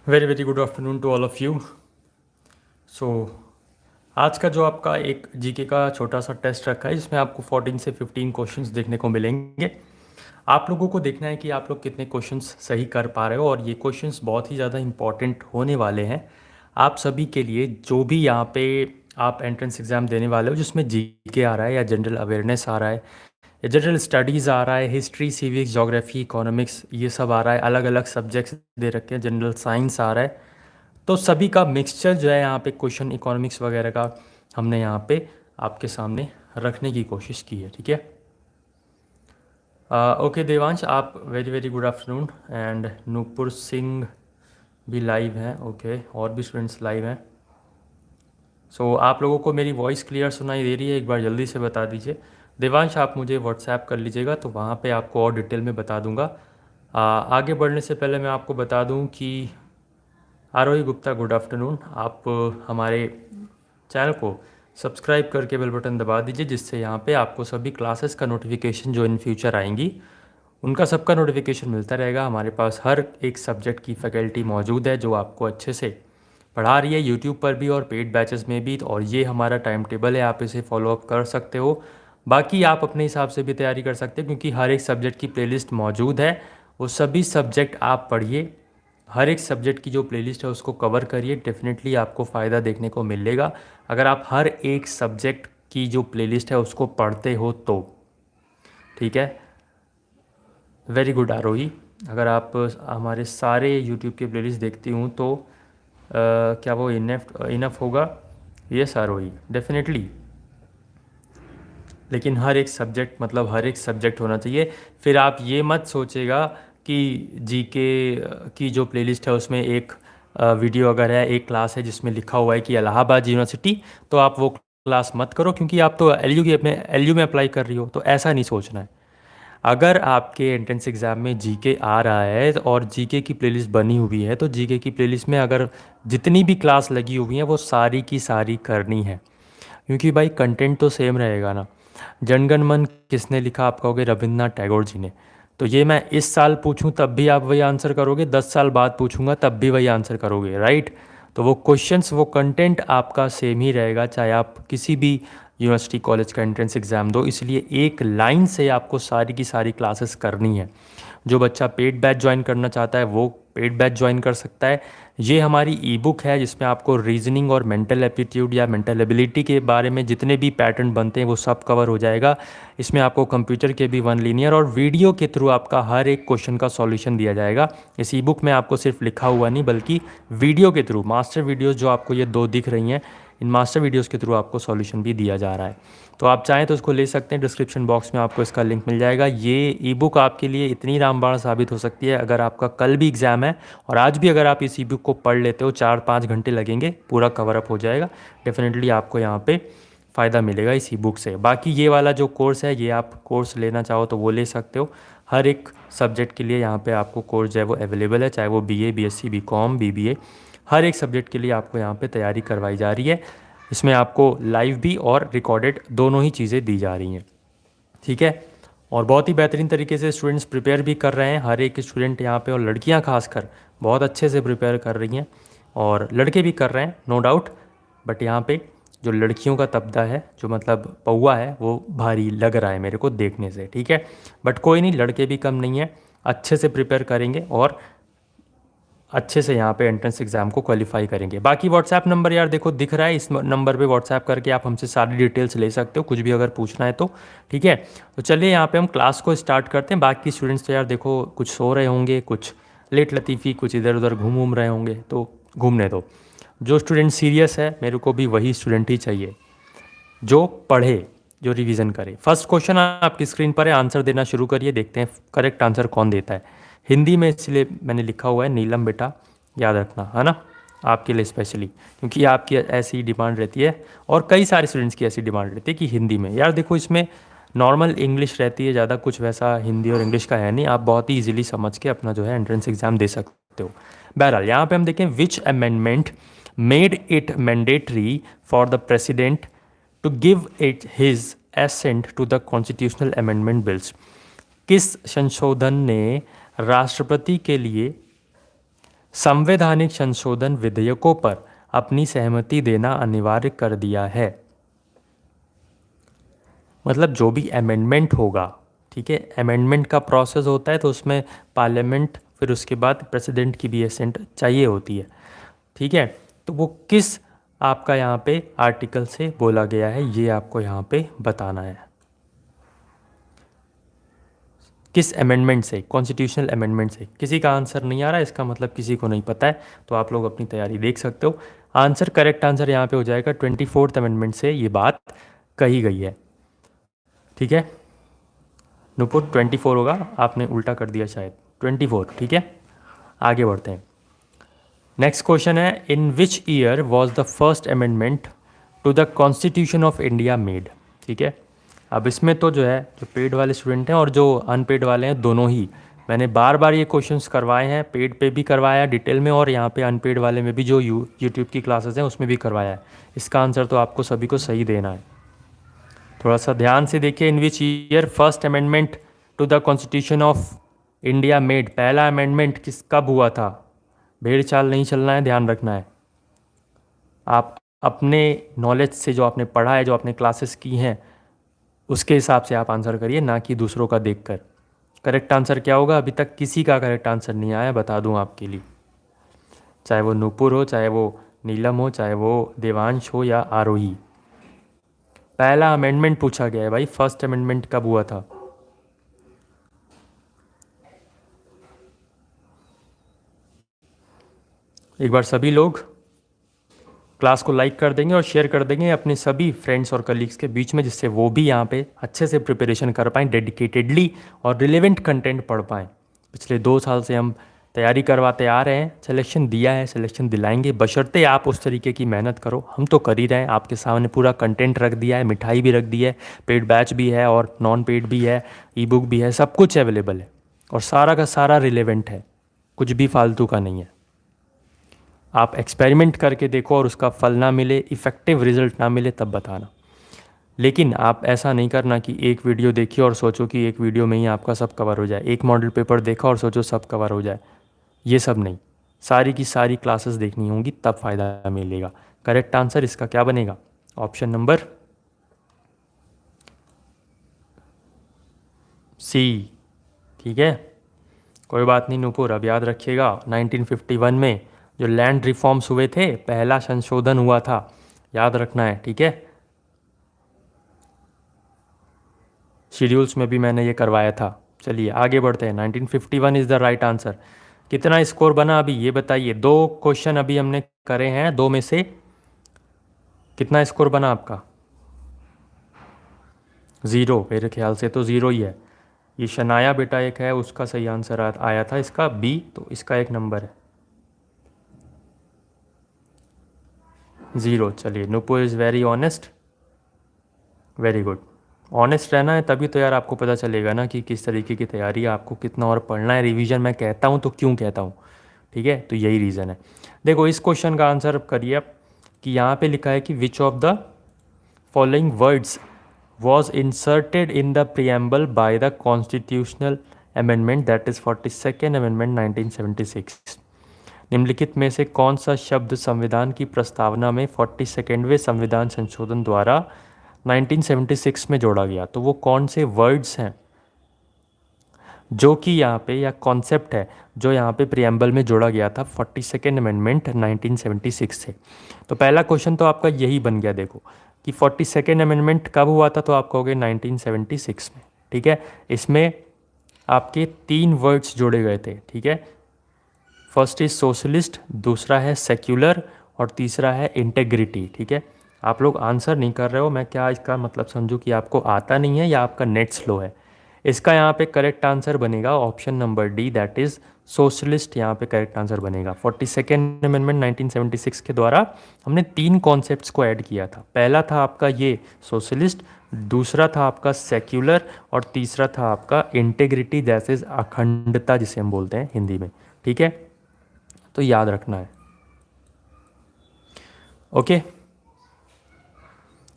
Very very good afternoon to all of you. So आज का जो आपका एक जीके का छोटा सा टेस्ट रखा है, जिसमें आपको 14 से 15 क्वेश्चंस देखने को मिलेंगे। आप लोगों को देखना है कि आप लोग कितने क्वेश्चंस सही कर पा रहे हो, और ये क्वेश्चंस बहुत ही ज़्यादा इंपॉर्टेंट होने वाले हैं आप सभी के लिए। जो भी यहाँ पे आप एंट्रेंस एग्ज़ाम देने वाले हो, जिसमें जीके आ रहा है या जनरल अवेयरनेस आ रहा है या जनरल स्टडीज़ आ रहा है, हिस्ट्री, सिविक्स, जोग्राफी, इकोनॉमिक्स, ये सब आ रहा है, अलग अलग सब्जेक्ट्स दे रखे हैं, जनरल साइंस आ रहा है, तो सभी का मिक्सचर जो है यहाँ पे क्वेश्चन इकोनॉमिक्स वगैरह का हमने यहाँ पे आपके सामने रखने की कोशिश की है। ठीक है, ओके देवांश, आप very very good afternoon. And Nupur Singh भी लाइव हैं। ओके, और भी स्टूडेंट्स लाइव हैं। सो आप लोगों को मेरी वॉइस क्लियर सुनाई दे रही है? एक बार जल्दी से बता दीजिए। देवांश, आप मुझे व्हाट्सएप कर लीजिएगा, तो वहाँ पे आपको और डिटेल में बता दूंगा। आगे बढ़ने से पहले मैं आपको बता दूं कि आरोही गुप्ता, गुड आफ्टरनून। आप हमारे चैनल को सब्सक्राइब करके बेल बटन दबा दीजिए, जिससे यहाँ पे आपको सभी क्लासेस का नोटिफिकेशन जो इन फ्यूचर आएंगी उनका सबका नोटिफिकेशन मिलता रहेगा। हमारे पास हर एक सब्जेक्ट की फैकल्टी मौजूद है जो आपको अच्छे से पढ़ा रही है, यूट्यूब पर भी और पेड बैचेस में भी। और ये हमारा टाइम टेबल है, आप इसे फॉलोअप कर सकते हो। बाकी आप अपने हिसाब से भी तैयारी कर सकते हो, क्योंकि हर एक सब्जेक्ट की प्लेलिस्ट मौजूद है। वो सभी सब्जेक्ट आप पढ़िए, हर एक सब्जेक्ट की जो प्लेलिस्ट है उसको कवर करिए, डेफिनेटली आपको फ़ायदा देखने को मिलेगा अगर आप हर एक सब्जेक्ट की जो प्लेलिस्ट है उसको पढ़ते हो तो। ठीक है, वेरी गुड आरोही। अगर आप हमारे सारे यूट्यूब के प्लेलिस्ट देखती हूँ तो क्या वो इनफ होगा? यस आरोही, डेफिनेटली। लेकिन हर एक सब्जेक्ट, मतलब हर एक सब्जेक्ट होना चाहिए। फिर आप ये मत सोचेगा कि जीके की जो प्लेलिस्ट है उसमें एक वीडियो अगर है, एक क्लास है जिसमें लिखा हुआ है कि इलाहाबाद यूनिवर्सिटी, तो आप वो क्लास मत करो, क्योंकि आप तो एलयू में अप्लाई कर रही हो। तो ऐसा नहीं सोचना है। अगर आपके एंट्रेंस एग्ज़ाम में जीके आ रहा है और जीके की प्लेलिस्ट बनी हुई है, तो जीके की प्लेलिस्ट में अगर जितनी भी क्लास लगी हुई हैं वो सारी की सारी करनी है, क्योंकि भाई कंटेंट तो सेम रहेगा ना। जनगण मन किसने लिखा? आप कहोगे रविन्द्रनाथ टैगोर जी ने। तो ये मैं इस साल पूछूं तब भी आप वही आंसर करोगे, 10 साल बाद पूछूंगा तब भी वही आंसर करोगे, राइट? तो वो क्वेश्चंस, वो कंटेंट आपका सेम ही रहेगा, चाहे आप किसी भी यूनिवर्सिटी कॉलेज का एंट्रेंस एग्ज़ाम दो। इसलिए एक लाइन से आपको सारी की सारी क्लासेस करनी है। जो बच्चा पेड बैच ज्वाइन करना चाहता है वो पेड बैच ज्वाइन कर सकता है। ये हमारी ई बुक है, जिसमें आपको रीजनिंग और मेंटल एप्टीट्यूड या मेंटल एबिलिटी के बारे में जितने भी पैटर्न बनते हैं वो सब कवर हो जाएगा। इसमें आपको कंप्यूटर के भी वन लीनियर और वीडियो के थ्रू आपका हर एक क्वेश्चन का सॉल्यूशन दिया जाएगा। इस ई बुक में आपको सिर्फ लिखा हुआ नहीं, बल्कि वीडियो के थ्रू, मास्टर वीडियोज़ जो आपको ये 2 दिख रही हैं, इन मास्टर वीडियोज़ के थ्रू आपको सॉल्यूशन भी दिया जा रहा है। तो आप चाहें तो इसको ले सकते हैं, डिस्क्रिप्शन बॉक्स में आपको इसका लिंक मिल जाएगा। ये ई बुक आपके लिए इतनी रामबाण साबित हो सकती है, अगर आपका कल भी एग्ज़ाम है और आज भी अगर आप इस ई बुक को पढ़ लेते हो, 4-5 घंटे लगेंगे, पूरा कवर अप हो जाएगा। डेफिनेटली आपको यहाँ पे फ़ायदा मिलेगा इस ई बुक से। बाकी ये वाला जो कोर्स है, ये आप कोर्स लेना चाहो तो वो ले सकते हो। हर एक सब्जेक्ट के लिए यहाँ पे आपको कोर्स जो है वो अवेलेबल है, चाहे वो बीए, बीएससी, बीकॉम, बीबीए, हर एक सब्जेक्ट के लिए आपको यहाँ पे तैयारी करवाई जा रही है। इसमें आपको लाइव भी और रिकॉर्डेड दोनों ही चीज़ें दी जा रही हैं। ठीक है, और बहुत ही बेहतरीन तरीके से स्टूडेंट्स प्रिपेयर भी कर रहे हैं, हर एक स्टूडेंट यहाँ पे, और लड़कियाँ खासकर बहुत अच्छे से प्रिपेयर कर रही हैं, और लड़के भी कर रहे हैं, नो डाउट। बट यहाँ पे जो लड़कियों का तबदा है, जो मतलब पौआ है, वो भारी लग रहा है मेरे को देखने से। ठीक है, बट कोई नहीं, लड़के भी कम नहीं है, अच्छे से प्रिपेयर करेंगे और अच्छे से यहाँ पे एंट्रेंस एग्ज़ाम को क्वालिफाई करेंगे। बाकी व्हाट्सएप नंबर यार देखो दिख रहा है, इस नंबर पे व्हाट्सएप करके आप हमसे सारी डिटेल्स ले सकते हो, कुछ भी अगर पूछना है तो। ठीक है, तो चलिए यहाँ पे हम क्लास को स्टार्ट करते हैं। बाकी स्टूडेंट्स तो यार देखो कुछ सो रहे होंगे, कुछ लेट लतीफ़ी, कुछ इधर उधर घूम रहे होंगे, तो घूमने दो। जो स्टूडेंट सीरियस है, मेरे को भी वही स्टूडेंट ही चाहिए जो पढ़े, जो रिवीजन करे। फर्स्ट क्वेश्चन आपकी स्क्रीन पर है, आंसर देना शुरू करिए, देखते हैं करेक्ट आंसर कौन देता है। हिंदी में इसलिए मैंने लिखा हुआ है, नीलम बेटा याद रखना, है ना, आपके लिए स्पेशली, क्योंकि आपकी ऐसी डिमांड रहती है और कई सारे स्टूडेंट्स की ऐसी डिमांड रहती है कि हिंदी में। यार देखो इसमें नॉर्मल इंग्लिश रहती है, ज़्यादा कुछ वैसा हिंदी और इंग्लिश का है नहीं, आप बहुत ही ईजिली समझ के अपना जो है एंट्रेंस एग्जाम दे सकते हो। बहरहाल यहाँ पे हम देखें, which amendment made it mandatory for the president to give it his assent to the constitutional amendment bills. किस संशोधन ने राष्ट्रपति के लिए संवैधानिक संशोधन विधेयकों पर अपनी सहमति देना अनिवार्य कर दिया है। मतलब जो भी अमेंडमेंट होगा, ठीक है, अमेंडमेंट का प्रोसेस होता है तो उसमें पार्लियामेंट, फिर उसके बाद प्रेसिडेंट की भी एसेंट चाहिए होती है, ठीक है। तो वो किस आपका यहाँ पे आर्टिकल से बोला गया है, ये आपको यहाँ पे बताना है। किस अमेंडमेंट से, कॉन्स्टिट्यूशनल अमेंडमेंट से। किसी का आंसर नहीं आ रहा, इसका मतलब किसी को नहीं पता है, तो आप लोग अपनी तैयारी देख सकते हो। आंसर, करेक्ट आंसर यहाँ पे हो जाएगा 24th अमेंडमेंट से ये बात कही गई है, ठीक है। नुपुर 24 होगा, आपने उल्टा कर दिया शायद, 24, ठीक है। आगे बढ़ते हैं। नेक्स्ट क्वेश्चन है, in which year was the first amendment to the constitution of India made, ठीक है। अब इसमें तो जो है, जो पेड वाले स्टूडेंट हैं और जो अनपेड वाले हैं, दोनों ही मैंने बार बार ये क्वेश्चंस करवाए हैं, पेड पे भी करवाया डिटेल में, और यहाँ पे अनपेड वाले में भी जो यूट्यूब की क्लासेस हैं उसमें भी करवाया है। इसका आंसर तो आपको सभी को सही देना है। थोड़ा सा ध्यान से देखिए, in which year first amendment to the constitution of India made, पहला अमेंडमेंट कब हुआ था। भेड़ चाल नहीं चलना है, ध्यान रखना है। आप अपने नॉलेज से, जो आपने पढ़ा है, जो आपने क्लासेस की हैं, उसके हिसाब से आप आंसर करिए, ना कि दूसरों का देखकर। करेक्ट आंसर क्या होगा, अभी तक किसी का करेक्ट आंसर नहीं आया, बता दूं आपके लिए, चाहे वो नूपुर हो, चाहे वो नीलम हो, चाहे वो देवांश हो या आरोही। पहला अमेंडमेंट पूछा गया है भाई, फर्स्ट अमेंडमेंट कब हुआ था। एक बार सभी लोग क्लास को लाइक कर देंगे और शेयर कर देंगे अपने सभी फ्रेंड्स और कलीग्स के बीच में, जिससे वो भी यहाँ पे अच्छे से प्रिपरेशन कर पाएँ डेडिकेटेडली और रिलेवेंट कंटेंट पढ़ पाएँ। पिछले 2 साल से हम तैयारी करवाते आ रहे हैं, सिलेक्शन दिया है, सिलेक्शन दिलाएंगे, बशर्ते आप उस तरीके की मेहनत करो। हम तो कर ही रहे हैं, आपके सामने पूरा कंटेंट रख दिया है, मिठाई भी रख दी है, पेड बैच भी है और नॉन पेड भी है, ई बुक भी है, सब कुछ अवेलेबल है और सारा का सारा रिलेवेंट है, कुछ भी फालतू का नहीं है। आप एक्सपेरिमेंट करके देखो और उसका फल ना मिले, इफ़ेक्टिव रिजल्ट ना मिले, तब बताना। लेकिन आप ऐसा नहीं करना कि एक वीडियो देखिए और सोचो कि एक वीडियो में ही आपका सब कवर हो जाए, एक मॉडल पेपर देखा और सोचो सब कवर हो जाए, ये सब नहीं। सारी की सारी क्लासेस देखनी होंगी, तब फ़ायदा मिलेगा। करेक्ट आंसर इसका क्या बनेगा, ऑप्शन नंबर सी, ठीक है। कोई बात नहीं नूपुर, अब याद रखिएगा 1951 में जो लैंड रिफॉर्म्स हुए थे, पहला संशोधन हुआ था, याद रखना है, ठीक है। शेड्यूल्स में भी मैंने ये करवाया था। चलिए आगे बढ़ते हैं, 1951 इज़ द राइट आंसर। कितना स्कोर बना अभी ये बताइए, 2 क्वेश्चन अभी हमने करे हैं, 2 में से कितना स्कोर बना आपका। 0, मेरे ख्याल से तो 0 ही है। ये शनाया बेटा एक है, उसका सही आंसर आया था इसका बी, तो इसका 1 नंबर है, 0। चलिए, Nupur is very honest, very good. Honest रहना है तभी तो यार आपको पता चलेगा ना कि किस तरीके की तैयारी है, आपको कितना और पढ़ना है। रिवीजन मैं कहता हूँ तो क्यों कहता हूँ, ठीक है, तो यही रीज़न है। देखो इस क्वेश्चन का आंसर करिए आप, कि यहाँ पे लिखा है कि विच of the following words was inserted in the preamble by the constitutional amendment that is 42nd amendment 1976। निम्नलिखित में से कौन सा शब्द संविधान की प्रस्तावना में 42वें संविधान संशोधन द्वारा 1976 में जोड़ा गया। तो वो कौन से वर्ड्स हैं जो कि यहाँ पे, या कॉन्सेप्ट है जो यहाँ पे प्रियम्बल में जोड़ा गया था 42nd अमेंडमेंट 1976 से। तो पहला क्वेश्चन तो आपका यही बन गया, देखो कि 42nd अमेंडमेंट कब हुआ था, तो आप कहोगे 1976 में, ठीक है। इसमें आपके 3 वर्ड्स जोड़े गए थे, ठीक है। फर्स्ट इज सोशलिस्ट, दूसरा है सेक्युलर और तीसरा है इंटेग्रिटी, ठीक है। आप लोग आंसर नहीं कर रहे हो, मैं क्या इसका मतलब समझूं कि आपको आता नहीं है या आपका नेट स्लो है। इसका यहाँ पे करेक्ट आंसर बनेगा option number D, that is socialist, यहाँ पे करेक्ट आंसर बनेगा। 42nd अमेंडमेंट 1976 के द्वारा हमने 3 कॉन्सेप्ट्स को ऐड किया था। पहला था आपका ये सोशलिस्ट, दूसरा था आपका सेक्युलर और तीसरा था आपका इंटेग्रिटी, दैट इज़ अखंडता जिसे हम बोलते हैं हिंदी में, ठीक है। तो याद रखना है, ओके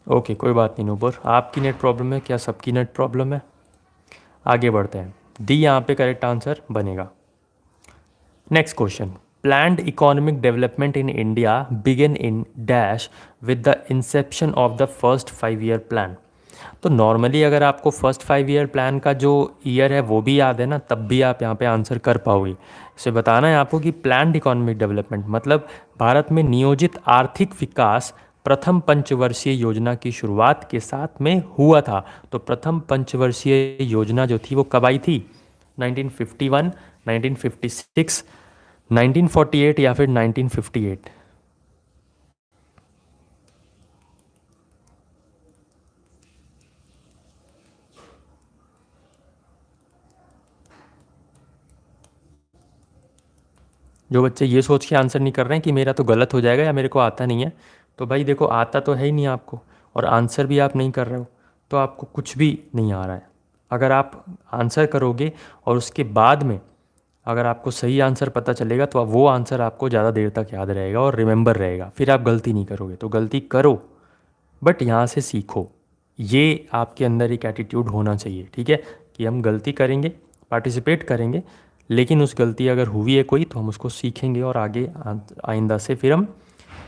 ओके, कोई बात नहीं नूपुर, आपकी नेट प्रॉब्लम है क्या, सबकी नेट प्रॉब्लम है। आगे बढ़ते हैं, डी यहाँ पे करेक्ट आंसर बनेगा। Next question, planned economic development in India began in dash with the inception of the first 5 year plan। तो नॉर्मली अगर आपको फर्स्ट 5 ईयर प्लान का जो ईयर है वो भी याद है ना, तब भी आप यहाँ पे आंसर कर पाओगे। इसे बताना है आपको कि प्लान्ड इकोनॉमिक डेवलपमेंट मतलब भारत में नियोजित आर्थिक विकास प्रथम पंचवर्षीय योजना की शुरुआत के साथ में हुआ था। तो प्रथम पंचवर्षीय योजना जो थी वो कब आई थी? 1951, 1956, 1948 या फिर 1958? जो बच्चे ये सोच के आंसर नहीं कर रहे हैं कि मेरा तो गलत हो जाएगा या मेरे को आता नहीं है, तो भाई देखो आता तो है ही नहीं आपको, और आंसर भी आप नहीं कर रहे हो, तो आपको कुछ भी नहीं आ रहा है। अगर आप आंसर करोगे और उसके बाद में अगर आपको सही आंसर पता चलेगा तो वो आंसर आपको ज़्यादा देर तक याद रहेगा और रिमेंबर रहेगा, फिर आप गलती नहीं करोगे। तो गलती करो बट यहाँ से सीखो, ये आपके अंदर एक एटीट्यूड होना चाहिए, ठीक है, कि हम गलती करेंगे, पार्टिसिपेट करेंगे, लेकिन उस गलती अगर हुई है कोई तो हम उसको सीखेंगे और आगे आइंदा से फिर हम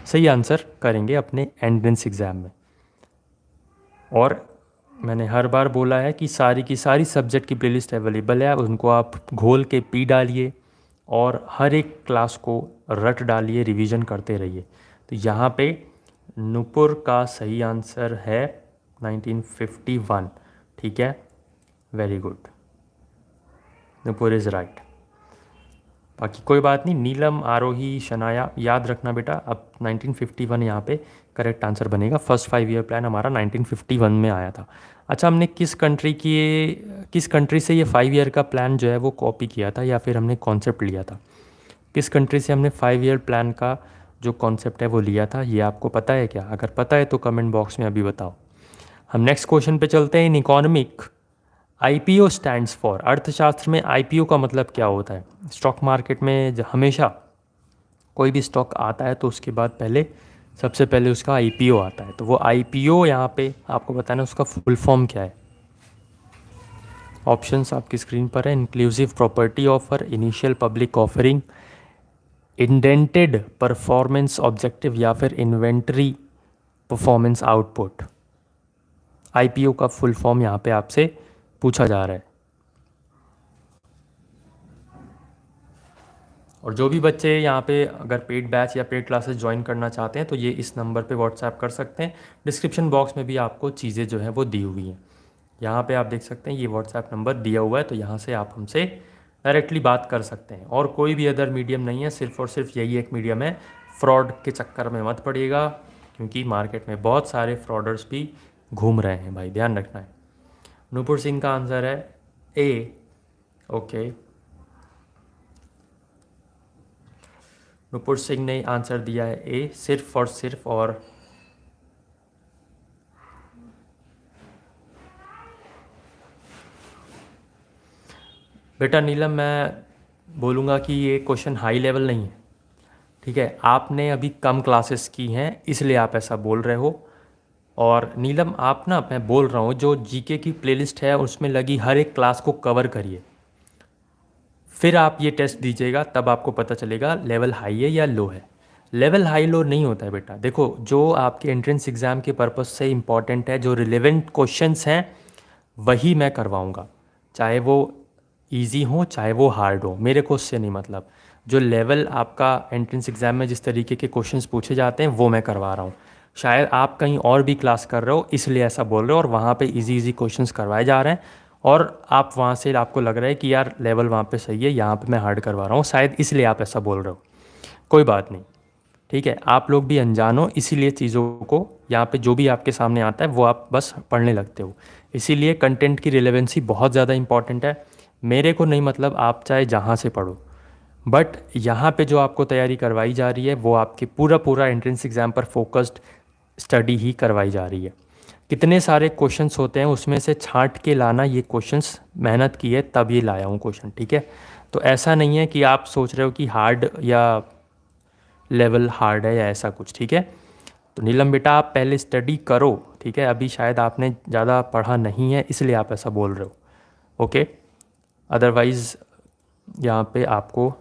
सही आंसर करेंगे अपने एंट्रेंस एग्ज़ाम में। और मैंने हर बार बोला है कि सारी की सारी सब्जेक्ट की प्लेलिस्ट अवेलेबल है, उनको आप घोल के पी डालिए और हर एक क्लास को रट डालिए, रिवीजन करते रहिए। तो यहाँ पे नूपुर का सही आंसर है 1951, ठीक है, very good, Nupur is right. बाकी कोई बात नहीं, नीलम, आरोही, शनाया, याद रखना बेटा, अब 1951 यहाँ पे करेक्ट आंसर बनेगा। फर्स्ट 5 ईयर प्लान हमारा 1951 में आया था। अच्छा, हमने किस कंट्री से ये 5 ईयर का प्लान जो है वो कॉपी किया था या फिर हमने कॉन्सेप्ट लिया था? किस कंट्री से हमने 5 ईयर प्लान का जो कॉन्सेप्ट है वो लिया था, ये आपको पता है क्या? अगर पता है तो कमेंट बॉक्स में अभी बताओ। हम नेक्स्ट क्वेश्चन पे चलते हैं। In economic IPO stands for, अर्थशास्त्र में IPO का मतलब क्या होता है? स्टॉक मार्केट में हमेशा कोई भी स्टॉक आता है तो उसके बाद सबसे पहले उसका IPO आता है। तो वो IPO यहाँ पे आपको बताना उसका फुल फॉर्म क्या है। ऑप्शंस आपकी स्क्रीन पर है। Inclusive property offer, initial public offering, indented performance objective या फिर इन्वेंटरी परफॉर्मेंस आउटपुट। IPO का फुल फॉर्म यहाँ पे आपसे पूछा जा रहा है। और जो भी बच्चे यहाँ पे अगर पेड बैच या पेड क्लासेस ज्वाइन करना चाहते हैं तो ये इस नंबर पे व्हाट्सएप कर सकते हैं। डिस्क्रिप्शन बॉक्स में भी आपको चीज़ें जो है वो दी हुई हैं। यहाँ पे आप देख सकते हैं ये व्हाट्सएप नंबर दिया हुआ है, तो यहाँ से आप हमसे डायरेक्टली बात कर सकते हैं। और कोई भी अदर मीडियम नहीं है, सिर्फ और सिर्फ यही एक मीडियम है। फ्रॉड के चक्कर में मत पड़िएगा, क्योंकि मार्केट में बहुत सारे फ्रॉडर्स भी घूम रहे हैं भाई, ध्यान रखना है। नूपुर सिंह का आंसर है ए। ओके, नूपुर सिंह ने आंसर दिया है ए, सिर्फ और सिर्फ। और बेटा नीलम, मैं बोलूँगा कि ये क्वेश्चन हाई लेवल नहीं है, ठीक है, आपने अभी कम क्लासेस की हैं इसलिए आप ऐसा बोल रहे हो। और नीलम आप ना, मैं बोल रहा हूँ जो जीके की प्लेलिस्ट है उसमें लगी हर एक क्लास को कवर करिए, फिर आप ये टेस्ट दीजिएगा, तब आपको पता चलेगा लेवल हाई है या लो है। लेवल हाई लो नहीं होता है बेटा। देखो, जो आपके एंट्रेंस एग्ज़ाम के पर्पस से इम्पॉर्टेंट है, जो रिलेवेंट क्वेश्चंस हैं वही मैं करवाऊँगा, चाहे वो इजी हो चाहे वो हार्ड हो, मेरे को उससे नहीं मतलब। जो लेवल आपका एंट्रेंस एग्ज़ाम में जिस तरीके के क्वेश्चंस पूछे जाते हैं वो मैं करवा रहा हूँ। शायद आप कहीं और भी क्लास कर रहे हो इसलिए ऐसा बोल रहे हो, और वहाँ पे इजी क्वेश्चंस करवाए जा रहे हैं और आप वहाँ से आपको लग रहा है कि यार लेवल वहाँ पे सही है, यहाँ पे मैं हार्ड करवा रहा हूँ, शायद इसलिए आप ऐसा बोल रहे हो। कोई बात नहीं, ठीक है, आप लोग भी अनजान हो, इसीलिए चीज़ों को यहाँ पे जो भी आपके सामने आता है वो आप बस पढ़ने लगते हो। इसीलिए कंटेंट की रिलेवेंसी बहुत ज़्यादा इंपॉर्टेंट है। मेरे को नहीं मतलब आप चाहे जहाँ से पढ़ो, बट यहाँ पे जो आपको तैयारी करवाई जा रही है वो आपके पूरा एंट्रेंस एग्ज़ाम पर फोकस्ड स्टडी ही करवाई जा रही है। कितने सारे क्वेश्चंस होते हैं उसमें से छांट के लाना, ये क्वेश्चंस मेहनत की है तब ये लाया हूँ क्वेश्चन, ठीक है। तो ऐसा नहीं है कि आप सोच रहे हो कि हार्ड या लेवल हार्ड है या ऐसा कुछ, ठीक है। तो नीलम बेटा आप पहले स्टडी करो, ठीक है, अभी शायद आपने ज़्यादा पढ़ा नहीं है इसलिए आप ऐसा बोल रहे हो, ओके। अदरवाइज़ यहाँ पे आपको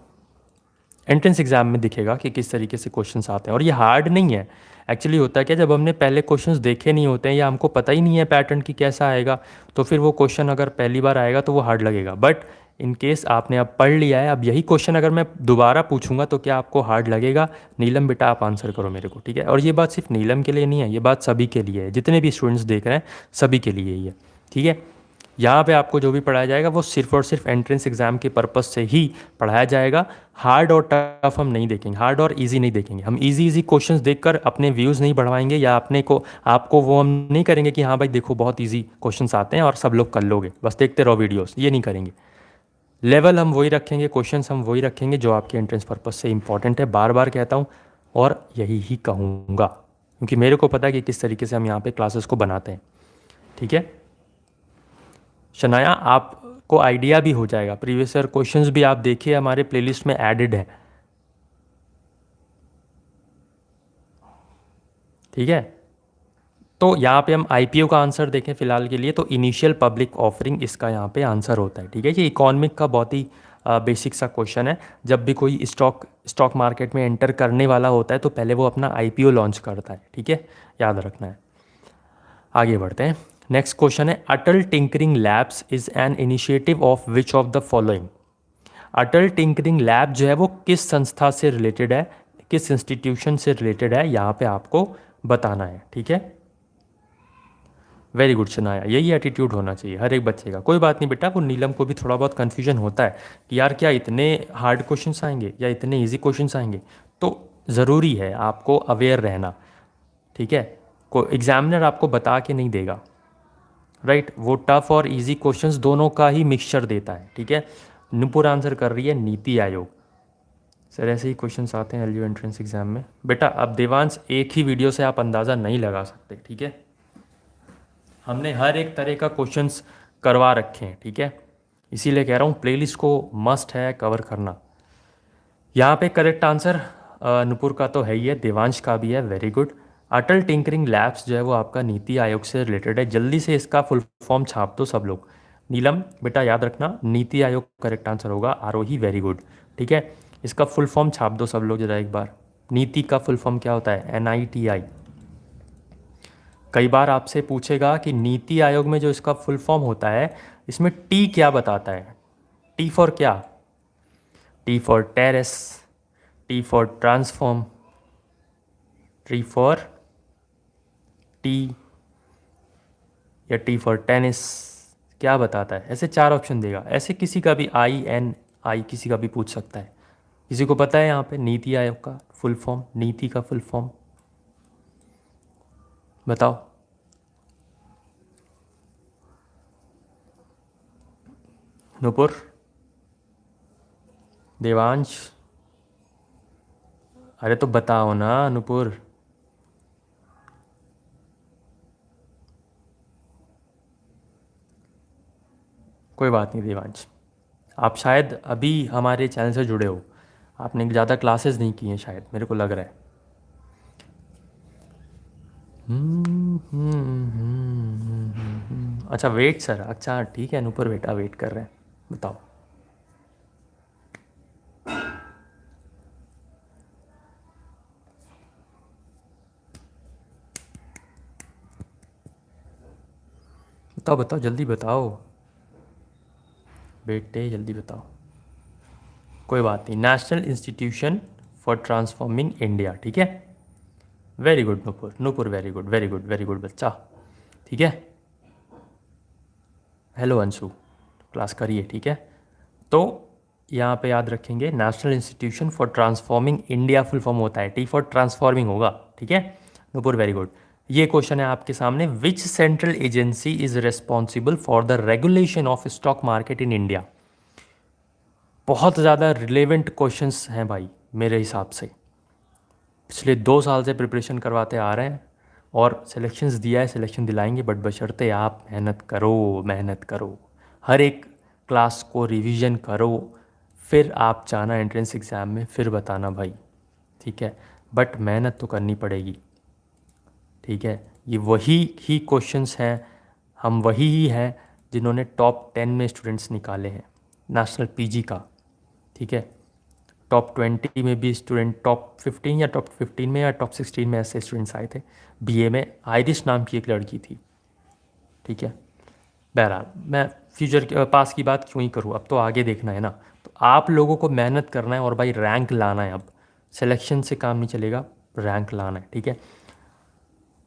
एंट्रेंस एग्जाम में दिखेगा कि किस तरीके से क्वेश्चंस आते हैं। और ये हार्ड नहीं है। एक्चुअली होता है क्या, जब हमने पहले क्वेश्चंस देखे नहीं होते हैं या हमको पता ही नहीं है पैटर्न की कैसा आएगा, तो फिर वो क्वेश्चन अगर पहली बार आएगा तो वो हार्ड लगेगा। बट इन केस आपने अब पढ़ लिया है, अब यही क्वेश्चन अगर मैं दोबारा पूछूंगा तो क्या आपको हार्ड लगेगा? नीलम बेटा आप आंसर करो मेरे को, ठीक है। और ये बात सिर्फ नीलम के लिए नहीं है, ये बात सभी के लिए है, जितने भी स्टूडेंट्स देख रहे हैं सभी के लिए ही है, ठीक है। यहाँ पे आपको जो भी पढ़ाया जाएगा वो सिर्फ और सिर्फ एंट्रेंस एग्जाम के पर्पस से ही पढ़ाया जाएगा। हार्ड और टफ हम नहीं देखेंगे, हार्ड और इजी नहीं देखेंगे। हम इजी इजी क्वेश्चंस देखकर अपने व्यूज़ नहीं बढ़वाएंगे या अपने को आपको वो हम नहीं करेंगे कि हाँ भाई देखो बहुत इजी क्वेश्चंस आते हैं और सब लोग कर लोगे, बस देखते रहो वीडियोस, ये नहीं करेंगे। लेवल हम वही रखेंगे, क्वेश्चंस हम वही रखेंगे जो आपके एंट्रेंस पर्पस से इंपॉर्टेंट है। बार बार कहता हूँ और यही ही कहूँगा, क्योंकि मेरे को पता है कि किस तरीके से हम यहाँ पे क्लासेस को बनाते हैं, ठीक है। शनाया आपको आइडिया भी हो जाएगा, प्रीवियस ईयर क्वेश्चंस भी आप देखिए हमारे प्लेलिस्ट में एडेड है, ठीक है। तो यहाँ पे हम आईपीओ का आंसर देखें फिलहाल के लिए, तो इनिशियल पब्लिक ऑफरिंग इसका यहाँ पे आंसर होता है, ठीक है। ये इकोनॉमिक का बहुत ही बेसिक सा क्वेश्चन है। जब भी कोई स्टॉक मार्केट में एंटर करने वाला होता है तो पहले वो अपना आईपीओ लॉन्च करता है, ठीक है, याद रखना है। आगे बढ़ते हैं। नेक्स्ट क्वेश्चन है, Atal tinkering labs is an initiative of which of the following. Atal tinkering lab जो है वो किस संस्था से रिलेटेड है, किस इंस्टीट्यूशन से रिलेटेड है, यहाँ पे आपको बताना है, ठीक है। वेरी गुड शनाया, यही एटीट्यूड होना चाहिए हर एक बच्चे का। कोई बात नहीं बेटा, वो नीलम को भी थोड़ा बहुत कन्फ्यूजन होता है कि यार क्या इतने हार्ड क्वेश्चंस आएंगे या इतने इजी क्वेश्चंस आएंगे, तो ज़रूरी है आपको अवेयर रहना, ठीक है। को एग्जामिनर आपको बता के नहीं देगा, राइट, वो टफ और इजी क्वेश्चंस दोनों का ही मिक्सचर देता है, ठीक है। नुपुर आंसर कर रही है नीति आयोग। सर ऐसे ही क्वेश्चंस आते हैं एलयू एंट्रेंस एग्जाम में बेटा। अब देवांश एक ही वीडियो से आप अंदाज़ा नहीं लगा सकते, ठीक है। हमने हर एक तरह का क्वेश्चंस करवा रखे हैं, ठीक है। इसीलिए कह रहा हूँ प्लेलिस्ट को मस्ट है कवर करना। यहाँ पे करेक्ट आंसर नुपुर का तो है ही है, देवांश का भी है, वेरी गुड। अटल टिंकरिंग लैब्स जो है वो आपका नीति आयोग से रिलेटेड है। जल्दी से इसका फुल फॉर्म छाप दो सब लोग। नीलम बेटा याद रखना, नीति आयोग करेक्ट आंसर होगा, आरोही वेरी गुड, ठीक है। इसका फुल फॉर्म छाप दो सब लोग जरा एक बार। नीति का फुल फॉर्म क्या होता है? NITI। कई बार आपसे पूछेगा कि नीति आयोग में जो इसका फुल फॉर्म होता है इसमें टी क्या बताता है? टी फॉर क्या? T for terrace, T for transform, T for T, या टी फॉर टेनिस, क्या बताता है? ऐसे 4 ऑप्शन देगा। ऐसे किसी का भी INI किसी का भी पूछ सकता है। किसी को पता है यहाँ पे नीति आयोग का फुल फॉर्म, नीति का फुल फॉर्म बताओ। नुपुर, देवांश, अरे तो बताओ ना नुपुर। कोई बात नहीं देवांश, आप शायद अभी हमारे चैनल से जुड़े हो, आपने ज़्यादा क्लासेस नहीं की हैं शायद, मेरे को लग रहा है। अच्छा वेट सर, अच्छा ठीक है नुपुर बेटा वेट कर रहे हैं, बताओ। बताओ बताओ जल्दी बताओ बेटे, जल्दी बताओ। कोई बात नहीं, national institution for transforming India, ठीक है। Very good Nupur, Nupur very good very good very good बच्चा, ठीक है। हेलो अंशु, क्लास करिए, ठीक है। तो यहाँ पे याद रखेंगे national institution for transforming India full form होता है, टी फॉर ट्रांसफॉर्मिंग होगा, ठीक है। Nupur very good. ये क्वेश्चन है आपके सामने, which central agency is responsible for the regulation of stock market in India. बहुत ज़्यादा रिलेवेंट क्वेश्चंस हैं भाई मेरे हिसाब से, पिछले 2 साल से प्रिपरेशन करवाते आ रहे हैं और सिलेक्शंस दिया है, सिलेक्शन दिलाएंगे, बट बशर्ते आप मेहनत करो, मेहनत करो, हर एक क्लास को रिवीजन करो, फिर आप जाना एंट्रेंस एग्ज़ाम में फिर बताना भाई, ठीक है। बट मेहनत तो करनी पड़ेगी, ठीक है। ये वही ही क्वेश्चंस हैं, हम वही ही हैं जिन्होंने टॉप 10 में स्टूडेंट्स निकाले हैं नेशनल PG का, ठीक है। टॉप 20 में भी स्टूडेंट, टॉप 15 या टॉप 15 में या टॉप 16 में ऐसे स्टूडेंट्स आए थे। बीए में आयरिश नाम की एक लड़की थी, ठीक है। बहरहाल मैं फ्यूचर पास की बात क्यों ही करूँ, अब तो आगे देखना है ना। तो आप लोगों को मेहनत करना है और भाई रैंक लाना है। अब सिलेक्शन से काम नहीं चलेगा, रैंक लाना है, ठीक है।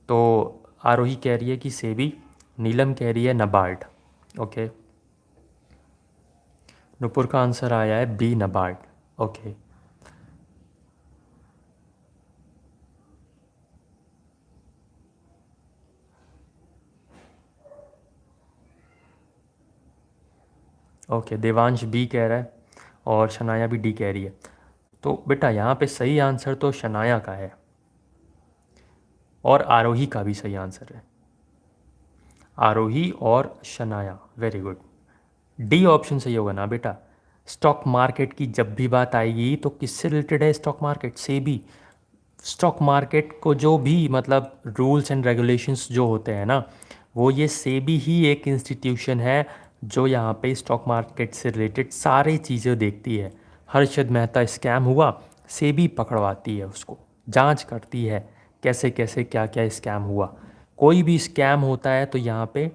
तो आरोही कह रही है कि सेबी, नीलम कह रही है नबार्ड, ओके। नुपुर का आंसर आया है B NABARD, okay. Okay, Devansh B कह रहा है और शनाया भी डी कह रही है। तो बेटा यहाँ पे सही आंसर तो शनाया का है और आरोही का भी सही आंसर है। आरोही और Shanaya, very good. D option सही होगा ना बेटा। स्टॉक मार्केट की जब भी बात आएगी तो किससे रिलेटेड है स्टॉक मार्केट? से भी। स्टॉक मार्केट को जो भी मतलब रूल्स एंड रेगुलेशंस जो होते हैं ना, वो ये सेबी ही एक इंस्टीट्यूशन है जो यहाँ पे स्टॉक मार्केट से रिलेटेड सारी चीज़ें देखती है। हर्षद मेहता स्कैम हुआ, सेबी पकड़वाती है उसको, जांच करती है कैसे कैसे क्या क्या स्कैम हुआ। कोई भी स्कैम होता है तो यहाँ पे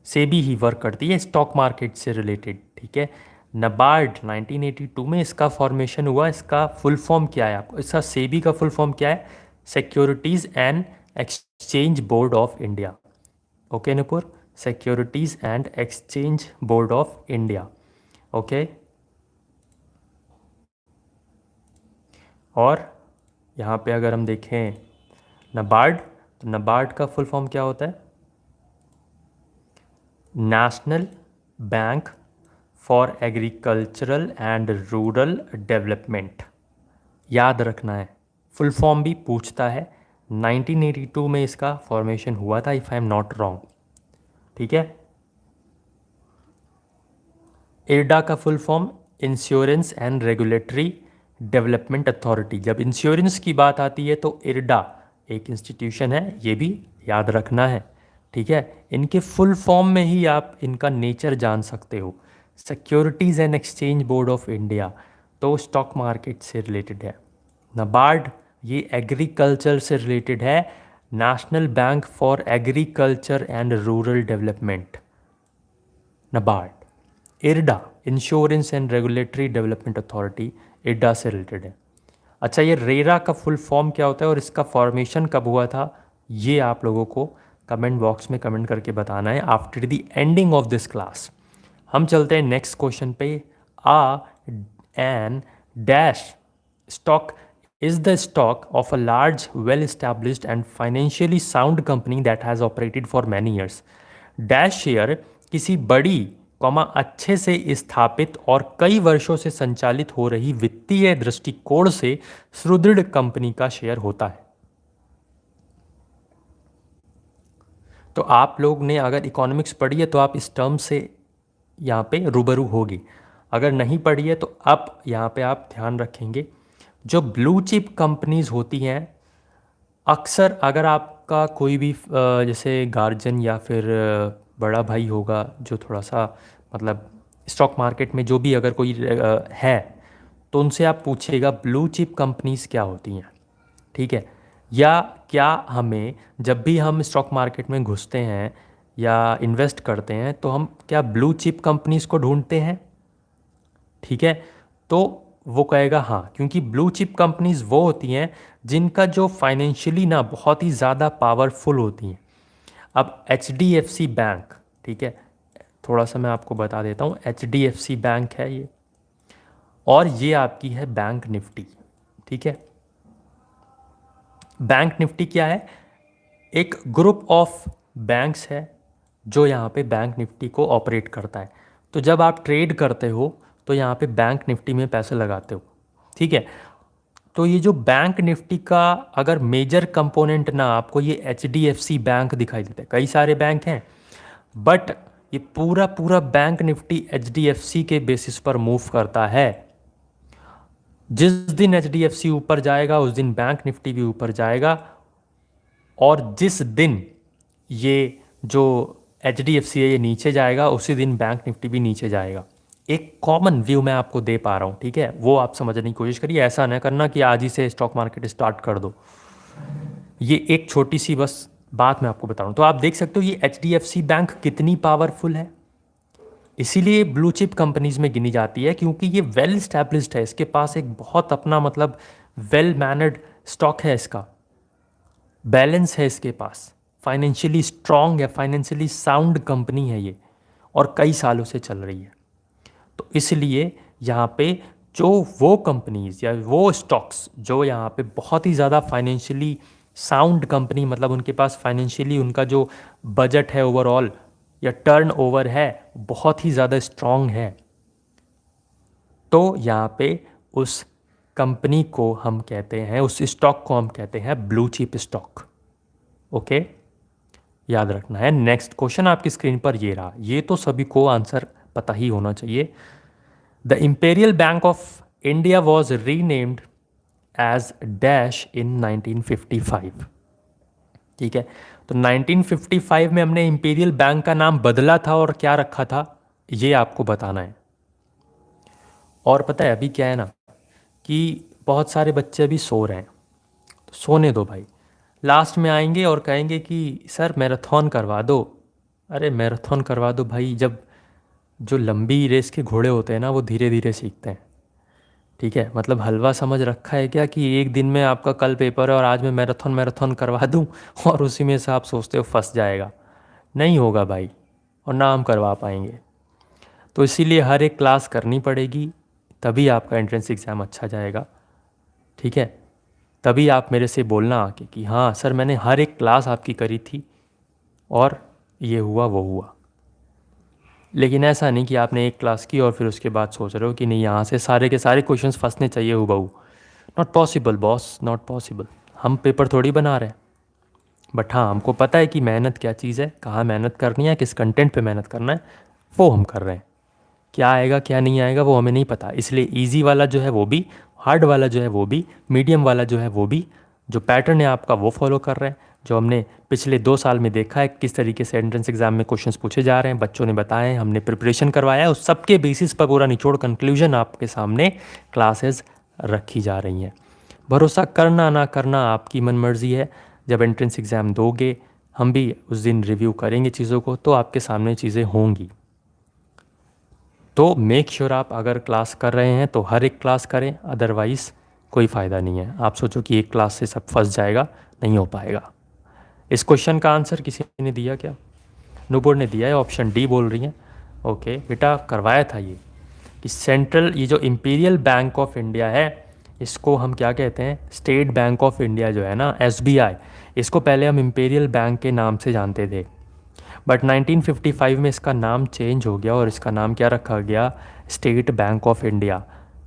सेबी ही वर्क करती है स्टॉक मार्केट से रिलेटेड, ठीक है। नबार्ड 1982 में इसका फॉर्मेशन हुआ। इसका फुल फॉर्म क्या है आपको, इसका सेबी का फुल फॉर्म क्या है? Securities and exchange board of India, okay Nupur, securities and exchange board of India, okay. और यहाँ पे अगर हम देखें नबार्ड, तो नबार्ड का फुल फॉर्म क्या होता है? National bank for agricultural and rural development. याद रखना है, फुल फॉर्म भी पूछता है। 1982 में इसका फॉर्मेशन हुआ था, if I am not wrong, ठीक है। इरडा का full form insurance and regulatory development authority. जब इंश्योरेंस की बात आती है तो इरडा एक इंस्टीट्यूशन है, ये भी याद रखना है, ठीक है। इनके फुल फॉर्म में ही आप इनका नेचर जान सकते हो। Securities and exchange board of India तो स्टॉक मार्केट से रिलेटेड है। नबार्ड ये एग्रीकल्चर से रिलेटेड है, national bank for agriculture and rural development, NABARD. IRDA insurance and regulatory development authority, IRDA से रिलेटेड है। अच्छा, ये रेरा का फुल फॉर्म क्या होता है और इसका फॉर्मेशन कब हुआ था, ये आप लोगों को कमेंट बॉक्स में कमेंट करके बताना है after the ending of this class. हम चलते हैं नेक्स्ट क्वेश्चन पे। A n dash stock is the stock of a large, well established and financially sound company that has operated for many years. Dash share किसी बड़ी comma अच्छे से स्थापित और कई वर्षों से संचालित हो रही वित्तीय दृष्टिकोण से सुदृढ़ कंपनी का शेयर होता है। तो आप लोग ने अगर इकोनॉमिक्स पढ़ी है तो आप इस टर्म से यहाँ पे रूबरू होगी। अगर नहीं पढ़ी है तो अब यहाँ पे आप ध्यान रखेंगे, जो ब्लू चिप कंपनीज होती हैं, अक्सर अगर आपका कोई भी जैसे गार्जियन या फिर बड़ा भाई होगा जो थोड़ा सा मतलब स्टॉक मार्केट में जो भी अगर कोई है, तो उनसे आप पूछिएगा ब्लू चिप कंपनीज क्या होती हैं, ठीक है। या क्या हमें जब भी हम स्टॉक मार्केट में घुसते हैं या इन्वेस्ट करते हैं तो हम क्या ब्लू चिप कंपनीज को ढूंढते हैं, ठीक है। तो वो कहेगा हाँ, क्योंकि ब्लू चिप कंपनीज वो होती हैं जिनका जो फाइनेंशियली ना बहुत ही ज़्यादा पावरफुल होती हैं। अब HDFC बैंक, ठीक है, थोड़ा सा मैं आपको बता देता हूँ। HDFC बैंक है ये, और ये आपकी है बैंक निफ्टी, ठीक है। बैंक निफ्टी क्या है? एक ग्रुप ऑफ बैंक्स है जो यहाँ पे बैंक निफ्टी को ऑपरेट करता है। तो जब आप ट्रेड करते हो तो यहाँ पे बैंक निफ्टी में पैसे लगाते हो, ठीक है। तो ये जो बैंक निफ्टी का अगर मेजर कंपोनेंट ना आपको ये HDFC बैंक दिखाई देता है, कई सारे बैंक हैं बट ये पूरा पूरा बैंक निफ्टी HDFC के बेसिस पर मूव करता है। जिस दिन HDFC ऊपर जाएगा उस दिन बैंक निफ्टी भी ऊपर जाएगा, और जिस दिन ये जो HDFC है ये नीचे जाएगा उसी दिन बैंक निफ्टी भी नीचे जाएगा। एक कॉमन व्यू मैं आपको दे पा रहा हूँ, ठीक है, वो आप समझने की कोशिश करिए। ऐसा ना करना कि आज ही से स्टॉक मार्केट स्टार्ट कर दो। ये एक छोटी सी बस बात मैं आपको बता रहा हूँ। तो आप देख सकते हो ये HDFC बैंक कितनी पावरफुल है, इसीलिए ब्लू चिप कंपनीज में गिनी जाती है, क्योंकि ये वेल स्टैब्लिश्ड है, इसके पास एक बहुत अपना मतलब वेल मैनर्ड स्टॉक है, इसका बैलेंस है इसके पास, फाइनेंशियली स्ट्रांग है, फाइनेंशियली साउंड कंपनी है ये, और कई सालों से चल रही है। तो इसलिए यहाँ पे जो वो कंपनीज या वो स्टॉक्स जो यहाँ पे बहुत ही ज़्यादा फाइनेंशियली साउंड कंपनी, मतलब उनके पास फाइनेंशियली उनका जो बजट है ओवरऑल या टर्न ओवर है बहुत ही ज़्यादा स्ट्रांग है, तो यहाँ पे उस कंपनी को हम कहते हैं, उस स्टॉक को हम कहते हैं ब्लू चिप स्टॉक। ओके, याद रखना है। नेक्स्ट क्वेश्चन आपकी स्क्रीन पर ये रहा, ये तो सभी को आंसर पता ही होना चाहिए। The Imperial Bank of India was renamed as dash in 1955। ठीक है, तो 1955 में हमने इंपेरियल बैंक का नाम बदला था और क्या रखा था ये आपको बताना है। और पता है अभी क्या है ना कि बहुत सारे बच्चे अभी सो रहे हैं, तो सोने दो भाई, लास्ट में आएंगे और कहेंगे कि सर मैराथन करवा दो। अरे मैराथन करवा दो भाई, जब जो लंबी रेस के घोड़े होते हैं ना वो धीरे धीरे सीखते हैं। ठीक है, मतलब हलवा समझ रखा है क्या कि एक दिन में आपका कल पेपर है और आज मैं मैराथन करवा दूं और उसी में से आप सोचते हो फंस जाएगा। नहीं होगा भाई, और ना हम करवा पाएंगे। तो इसीलिए हर एक क्लास करनी पड़ेगी, तभी आपका एंट्रेंस एग्ज़ाम अच्छा जाएगा। ठीक है, तभी आप मेरे से बोलना आके कि हाँ सर मैंने हर एक क्लास आपकी करी थी और ये हुआ वो हुआ। लेकिन ऐसा नहीं कि आपने एक क्लास की और फिर उसके बाद सोच रहे हो कि नहीं यहाँ से सारे के सारे क्वेश्चंस फंसने चाहिए हूबहू। Not possible boss, not possible. हम पेपर थोड़ी बना रहे हैं, बट हाँ हमको पता है कि मेहनत क्या चीज़ है, कहाँ मेहनत करनी है, किस कंटेंट पे मेहनत करना है, वो हम कर रहे हैं। क्या आएगा क्या नहीं आएगा वो हमें नहीं पता, इसलिए ईजी वाला जो है वो भी, हार्ड वाला जो है वो भी, मीडियम वाला जो है वो भी, जो पैटर्न है आपका वो फॉलो कर रहे हैं। जो हमने पिछले 2 साल में देखा है किस तरीके से एंट्रेंस एग्जाम में क्वेश्चंस पूछे जा रहे हैं, बच्चों ने बताए, हमने प्रिपरेशन करवाया है, उस सब के बेसिस पर पूरा निचोड़ कंक्लूजन आपके सामने क्लासेस रखी जा रही हैं। भरोसा करना ना करना आपकी मन मर्जी है। जब एंट्रेंस एग्ज़ाम दोगे, हम भी उस दिन रिव्यू करेंगे चीज़ों को, तो आपके सामने चीज़ें होंगी। तो मेक श्योर आप अगर क्लास कर रहे हैं तो हर एक क्लास करें, अदरवाइज़ कोई फ़ायदा नहीं है। आप सोचो कि एक क्लास से सब फंस जाएगा, नहीं हो पाएगा। इस क्वेश्चन का आंसर किसी ने दिया क्या? नूपुर ने दिया है, ऑप्शन डी बोल रही हैं। ओके बेटा, करवाया था ये कि सेंट्रल, ये जो इंपीरियल बैंक ऑफ इंडिया है इसको हम क्या कहते हैं, स्टेट बैंक ऑफ इंडिया जो है ना SBI, इसको पहले हम इंपीरियल बैंक के नाम से जानते थे, बट 1955 में इसका नाम चेंज हो गया और इसका नाम क्या रखा गया, स्टेट बैंक ऑफ इंडिया।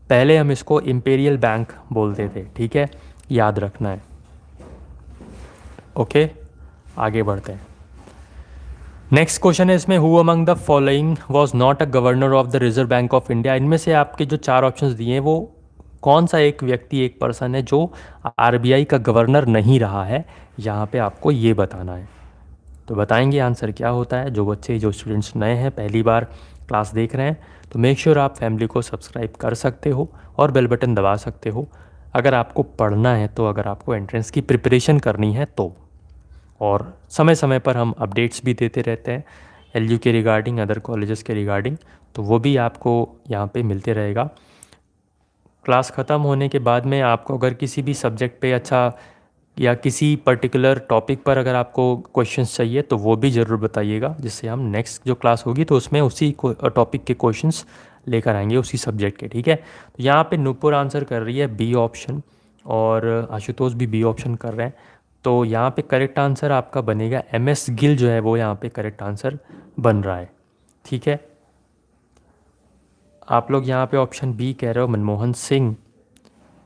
पहले हम इसको इंपीरियल बैंक बोलते थे, ठीक है, याद रखना है। ओके, आगे बढ़ते हैं। नेक्स्ट क्वेश्चन है इसमें, who among the following was not a governor of the reserve bank of India. इनमें से आपके जो 4 ऑप्शंस दिए हैं वो कौन सा एक व्यक्ति, एक पर्सन है जो RBI का गवर्नर नहीं रहा है, यहाँ पे आपको ये बताना है। तो बताएंगे आंसर क्या होता है। जो बच्चे, जो स्टूडेंट्स नए हैं, पहली बार क्लास देख रहे हैं, तो मेक श्योर आप फैमिली को सब्सक्राइब कर सकते हो और बेल बटन दबा सकते हो अगर आपको पढ़ना है तो, अगर आपको एंट्रेंस की प्रिपरेशन करनी है तो। और समय समय पर हम अपडेट्स भी देते रहते हैं LU के रिगार्डिंग, अदर कॉलेजेस के रिगार्डिंग, तो वो भी आपको यहाँ पे मिलते रहेगा। क्लास ख़त्म होने के बाद में आपको अगर किसी भी सब्जेक्ट पे अच्छा या किसी पर्टिकुलर टॉपिक पर अगर आपको क्वेश्चंस चाहिए तो वो भी ज़रूर बताइएगा, जिससे हम नेक्स्ट जो क्लास होगी तो उसमें उसी टॉपिक के क्वेश्चंस लेकर आएंगे, उसी सब्जेक्ट के। ठीक है, तो यहाँ पे नूपुर आंसर कर रही है B ऑप्शन और आशुतोष भी B ऑप्शन कर रहे हैं। तो यहाँ पे करेक्ट आंसर आपका बनेगा MS गिल जो है वो यहाँ पे करेक्ट आंसर बन रहा है। ठीक है, आप लोग यहाँ पे ऑप्शन B कह रहे हो मनमोहन सिंह,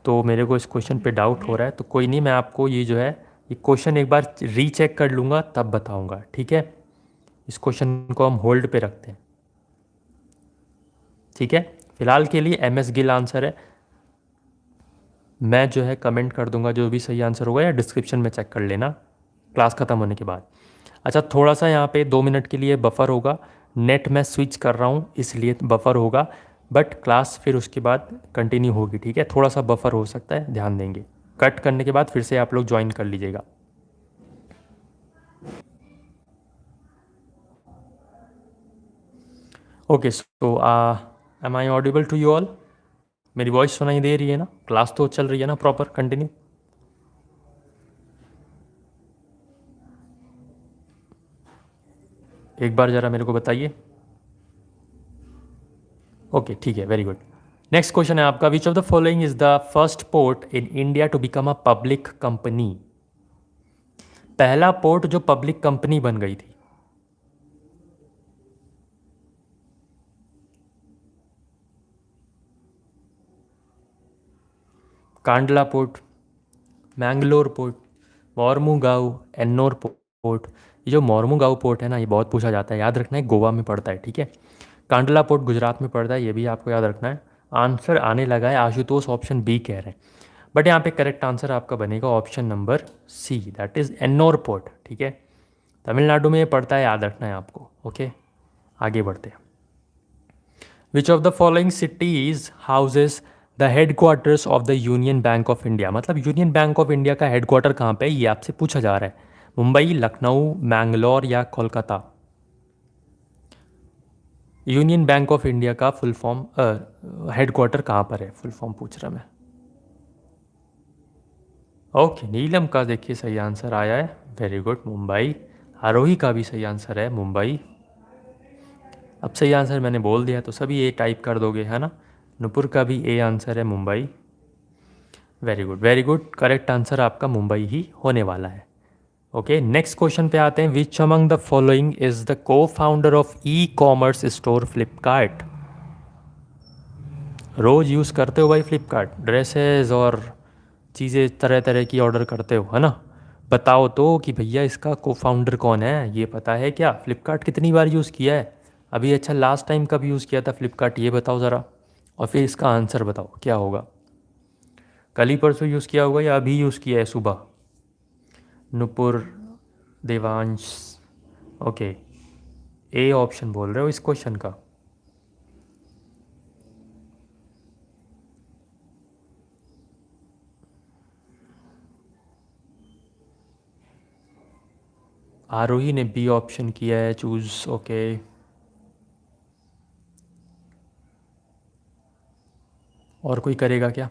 तो मेरे को इस क्वेश्चन पे डाउट हो रहा है, तो कोई नहीं, मैं आपको ये जो है ये क्वेश्चन एक बार रीचेक कर लूँगा तब बताऊँगा। ठीक है, इस क्वेश्चन को हम होल्ड पे रखते हैं। ठीक है, फिलहाल के लिए MS गिल आंसर है। मैं जो है कमेंट कर दूंगा जो भी सही आंसर होगा, या डिस्क्रिप्शन में चेक कर लेना क्लास ख़त्म होने के बाद। अच्छा, थोड़ा सा यहाँ पे 2 मिनट के लिए बफ़र होगा, नेट मैं स्विच कर रहा हूँ इसलिए बफ़र होगा। बट क्लास फिर उसके बाद कंटिन्यू होगी, ठीक है। थोड़ा सा बफर हो सकता है, ध्यान देंगे। कट करने के बाद फिर से आप लोग ज्वाइन कर लीजिएगा। Okay, so am I audible to you all? मेरी वॉइस सुनाई दे रही है ना? क्लास तो चल रही है ना प्रॉपर कंटिन्यू? एक बार ज़रा मेरे को बताइए। ओके, ठीक है, वेरी गुड। नेक्स्ट क्वेश्चन है आपका, which of the following is the first port in India to become a public company? पहला पोर्ट जो पब्लिक कंपनी बन गई थी। Kandla port, Mangalore port, Mormugao, Ennore port. ये जो मोरमुगांव पोर्ट है ना, ये बहुत पूछा जाता है, याद रखना है, गोवा में पड़ता है, ठीक है। कांडला पोर्ट गुजरात में पड़ता है, ये भी आपको याद रखना है। आंसर आने लगा है, आशुतोष ऑप्शन बी कह रहे हैं, बट यहाँ पे करेक्ट आंसर आपका बनेगा option number C, that is Ennore port, ठीक है। तमिलनाडु में ये पड़ता है, याद रखना है आपको। ओके, आगे बढ़ते हैं। विच of the following cities houses the headquarters of the union bank of India? मतलब यूनियन बैंक ऑफ इंडिया का हेडक्वार्टर कहाँ पे है, ये आपसे पूछा जा रहा है। मुंबई, लखनऊ, मैंगलोर या Kolkata? Union bank of India का फुल फॉर्म, हेडक्वार्टर कहाँ पर है, फुल फॉर्म पूछ रहा मैं। ओके, नीलम का देखिए सही आंसर आया है, वेरी गुड, मुंबई। आरोही का भी सही आंसर है, मुंबई। अब सही आंसर मैंने बोल दिया तो सभी ए टाइप कर दोगे, है ना। नुपुर का भी ए आंसर है, Mumbai. Very good, very good, correct answer आपका मुंबई ही होने वाला है। ओके, नेक्स्ट क्वेश्चन पे आते हैं। Which among the following is the co founder of e commerce store Flipkart? रोज़ यूज़ करते हो भाई फ्लिपकार्ट, ड्रेसेस और चीज़ें तरह तरह की ऑर्डर करते हो, है ना। बताओ तो कि भैया इसका को फाउंडर कौन है, ये पता है क्या? फ्लिपकार्ट कितनी बार यूज़ किया है अभी? अच्छा, लास्ट टाइम कब यूज़ किया था फ्लिपकार्ट, ये बताओ ज़रा, और फिर इसका आंसर बताओ क्या होगा। कल ही परसों यूज़ किया होगा या अभी यूज़ किया है सुबह? Nupur, Devansh, okay, A option बोल रहे हो इस क्वेश्चन का। आरोही ने बी ऑप्शन किया है चूज़, ओके। और कोई करेगा क्या?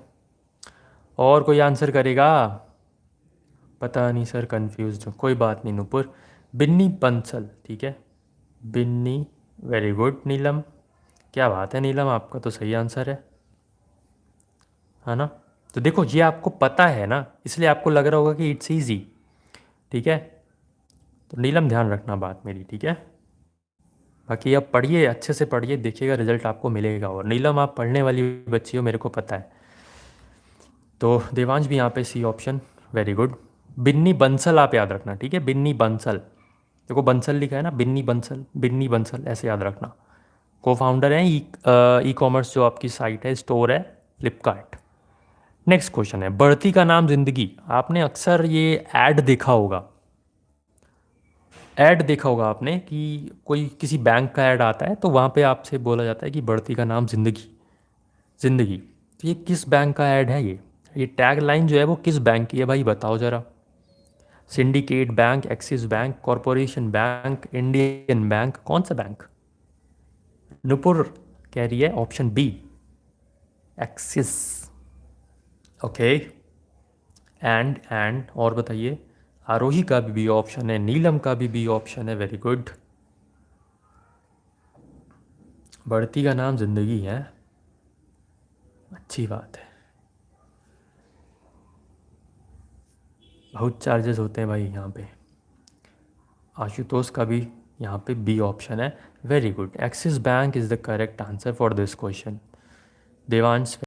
और कोई आंसर करेगा? पता नहीं सर, कंफ्यूज हूँ, कोई बात नहीं नुपुर। बिन्नी बंसल, ठीक है, बिन्नी, वेरी गुड नीलम, क्या बात है नीलम, आपका तो सही आंसर है ना। तो देखो, ये आपको पता है ना, इसलिए आपको लग रहा होगा कि इट्स ईजी, ठीक है। तो नीलम ध्यान रखना बात मेरी, ठीक है। बाकी अब पढ़िए, अच्छे से पढ़िए, देखिएगा रिजल्ट आपको मिलेगा। और नीलम, आप पढ़ने वाली बच्ची हो, मेरे को पता है। तो देवांश भी यहाँ पे C option, very good. Binny Bansal आप याद रखना, ठीक है, बिन्नी बंसल। देखो बंसल लिखा है ना, बिन्नी बंसल, बिन्नी बंसल ऐसे याद रखना। को फाउंडर है ई कॉमर्स जो आपकी साइट है, स्टोर है, फ्लिपकार्ट। नेक्स्ट क्वेश्चन है, बढ़ती का नाम जिंदगी। आपने अक्सर ये ऐड देखा होगा, ऐड देखा होगा आपने कि कोई किसी बैंक का ऐड आता है तो वहाँ पे आपसे बोला जाता है कि बढ़ती का नाम जिंदगी, जिंदगी। तो ये किस बैंक का ऐड है ये टैग लाइन जो है वो किस बैंक की है भाई, बताओ ज़रा। Syndicate Bank, Axis Bank, Corporation Bank, Indian Bank, कौन सा बैंक? नुपुर कह रही है option B, Axis, okay. And और बताइए। आरोही का भी बी ऑप्शन है, नीलम का भी बी ऑप्शन है, वेरी गुड। बढ़ती का नाम जिंदगी है, अच्छी बात है। बहुत चार्जेस होते हैं भाई यहाँ पे। आशुतोष का भी यहाँ पे बी ऑप्शन है, very good, axis bank is the correct answer for this question. Devansh